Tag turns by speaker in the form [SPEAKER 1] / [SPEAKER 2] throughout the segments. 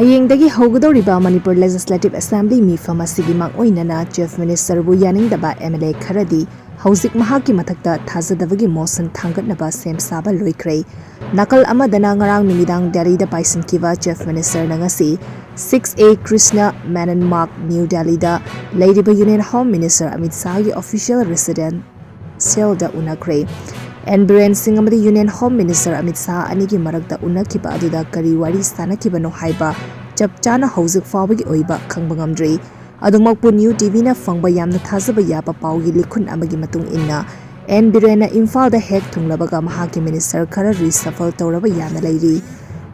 [SPEAKER 1] Hayengdagi haugadoriba Manipur Legislative Assembly mifam asigi mangoinana Chief Minister bu yaningdaba MLA Kharadi hauzik mahaki mathakta thajadabagi motion thangatnaba sem saba loikre. Nakal amadana ngarang numidang Delhi da paisinkiba Chief Minister na ngasi 6A Krishna Menon Mark New Delhi da Ladiba Union Home Minister Amit Shah gi official resident Ngasi Unnakhre. And Biren Singamadi Union Home Minister Amit Shah anigi marakta unnakiba aduda kari wari sanakibano haiba chapchana hauzik fawagi oiba khangbangamdri adungmakpu newtv na fangba yamna thazaba yaba pawgi likhun amagi matung inna and Biren Imphal da hek thunglabaga mahaki minister Khara Reshuffle Touraba Yaari lairi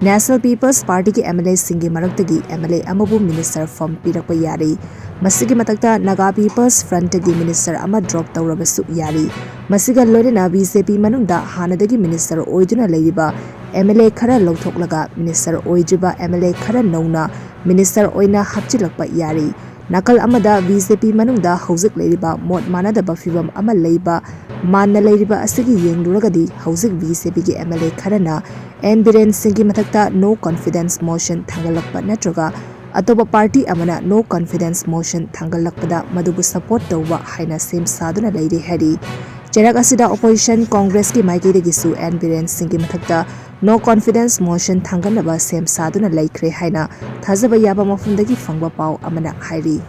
[SPEAKER 1] National People's Party ki MLA singi maraktagi MLA amabu minister from pirakpa yari masigi matakta Naga People's Front gi minister ama drop tawrabasu yari masiga loirena BJP manungda hanadagi minister oiduna leiriba MLA khara lawthoklaga minister oidriba MLA khara nauna minister oina hapchilakpa yari nakal amada BJP manungda hauzik leiriba mot manadaba fibam ama leiba manna leiriba asigi yengluragadi hauzik BJP gi MLA kharana and Biren singi matakta no confidence motion thangalakpa natraga atoba party amana no confidence motion thangalakpada madubu support tawba haina sem saduna leiri hari Cherak asida opposition Congress ki maikidagi and Biren singi mathakta no confidence motion thanganaba sem saduna laikre haina thazaba yaba mafundagi fangba paw amana hairi